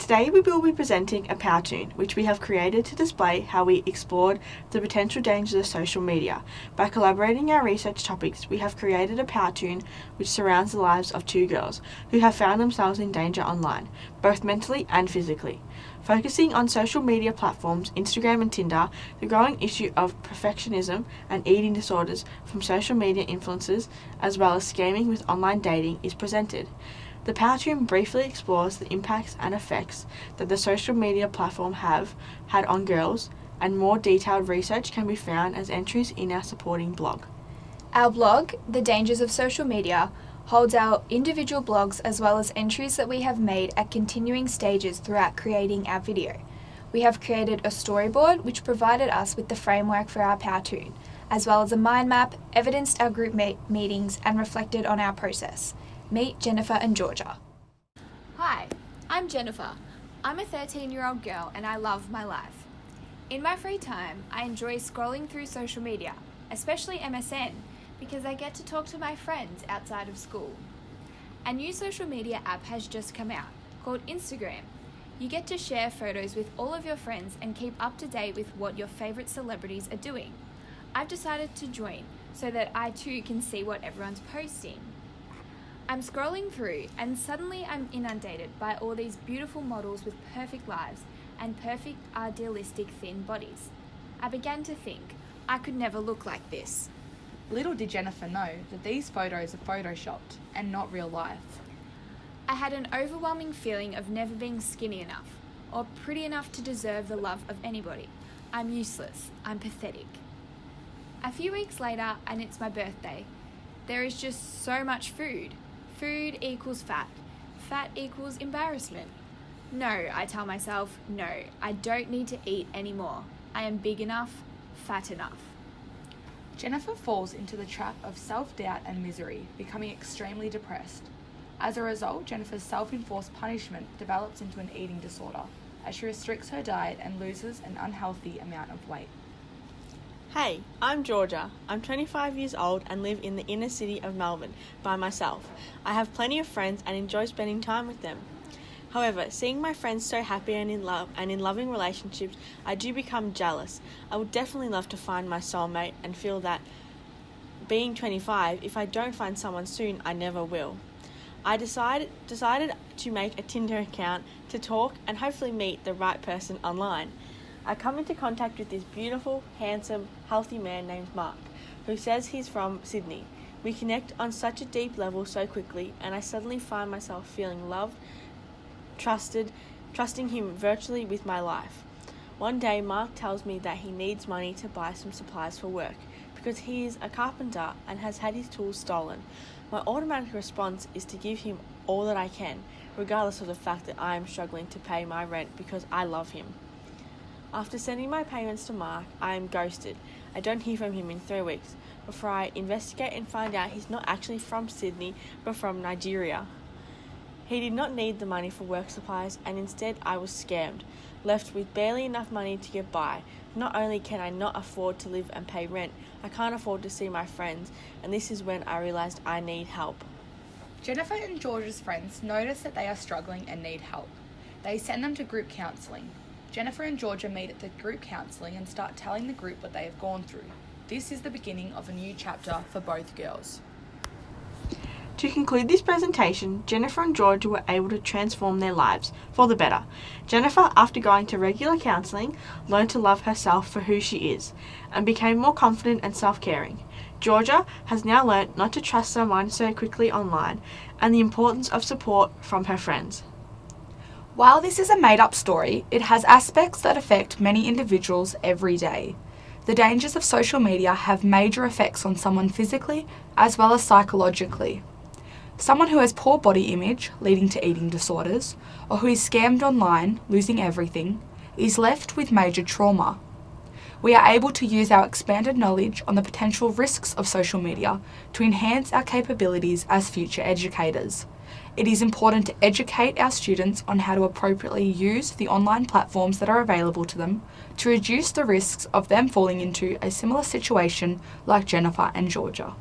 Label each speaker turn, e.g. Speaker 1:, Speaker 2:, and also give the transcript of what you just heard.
Speaker 1: Today we will be presenting a Powtoon, which we have created to display how we explored the potential dangers of social media. By collaborating our research topics, we have created a Powtoon which surrounds the lives of two girls who have found themselves in danger online, both mentally and physically. Focusing on social media platforms, Instagram and Tinder, the growing issue of perfectionism and eating disorders from social media influencers, as well as scamming with online dating, is presented. The Powtoon briefly explores the impacts and effects that the social media platform have had on girls, and more detailed research can be found as entries in our supporting blog.
Speaker 2: Our blog, The Dangers of Social Media, holds our individual blogs as well as entries that we have made at continuing stages throughout creating our video. We have created a storyboard which provided us with the framework for our Powtoon, as well as a mind map, evidenced our group meetings and reflected on our process. Meet Jennifer and Georgia.
Speaker 3: Hi, I'm Jennifer. I'm a 13-year-old girl and I love my life. In my free time, I enjoy scrolling through social media, especially MSN, because I get to talk to my friends outside of school. A new social media app has just come out, called Instagram. You get to share photos with all of your friends and keep up to date with what your favourite celebrities are doing. I've decided to join so that I too can see what everyone's posting. I'm scrolling through and suddenly I'm inundated by all these beautiful models with perfect lives and perfect idealistic thin bodies. I began to think, I could never look like this.
Speaker 4: Little did Jennifer know that these photos are photoshopped and not real life.
Speaker 3: I had an overwhelming feeling of never being skinny enough or pretty enough to deserve the love of anybody. I'm useless. I'm pathetic. A few weeks later, and it's my birthday. There is just so much food. Food equals fat. Fat equals embarrassment. No, I tell myself, no, I don't need to eat anymore. I am big enough, fat enough.
Speaker 4: Jennifer falls into the trap of self-doubt and misery, becoming extremely depressed. As a result, Jennifer's self-enforced punishment develops into an eating disorder as she restricts her diet and loses an unhealthy amount of weight.
Speaker 1: Hey, I'm Georgia. I'm 25 years old and live in the inner city of Melbourne by myself. I have plenty of friends and enjoy spending time with them. However, seeing my friends so happy and in love and in loving relationships, I do become jealous. I would definitely love to find my soulmate and feel that being 25, if I don't find someone soon, I never will. I decided to make a Tinder account to talk and hopefully meet the right person online. I come into contact with this beautiful, handsome, healthy man named Mark, who says he's from Sydney. We connect on such a deep level so quickly, and I suddenly find myself feeling loved, trusting him virtually with my life. One day, Mark tells me that he needs money to buy some supplies for work, because he is a carpenter and has had his tools stolen. My automatic response is to give him all that I can, regardless of the fact that I am struggling to pay my rent because I love him. After sending my payments to Mark, I am ghosted. I don't hear from him in 3 weeks, before I investigate and find out he's not actually from Sydney, but from Nigeria. He did not need the money for work supplies, and instead I was scammed, left with barely enough money to get by. Not only can I not afford to live and pay rent, I can't afford to see my friends, and this is when I realised I need help.
Speaker 4: Jennifer and Georgia's friends notice that they are struggling and need help. They send them to group counselling. Jennifer and Georgia meet at the group counselling and start telling the group what they have gone through. This is the beginning of a new chapter for both girls.
Speaker 1: To conclude this presentation, Jennifer and Georgia were able to transform their lives for the better. Jennifer, after going to regular counselling, learned to love herself for who she is and became more confident and self-caring. Georgia has now learnt not to trust someone so quickly online and the importance of support from her friends.
Speaker 2: While this is a made-up story, it has aspects that affect many individuals every day. The dangers of social media have major effects on someone physically as well as psychologically. Someone who has poor body image, leading to eating disorders, or who is scammed online, losing everything, is left with major trauma. We are able to use our expanded knowledge on the potential risks of social media to enhance our capabilities as future educators. It is important to educate our students on how to appropriately use the online platforms that are available to them to reduce the risks of them falling into a similar situation like Jennifer and Georgia.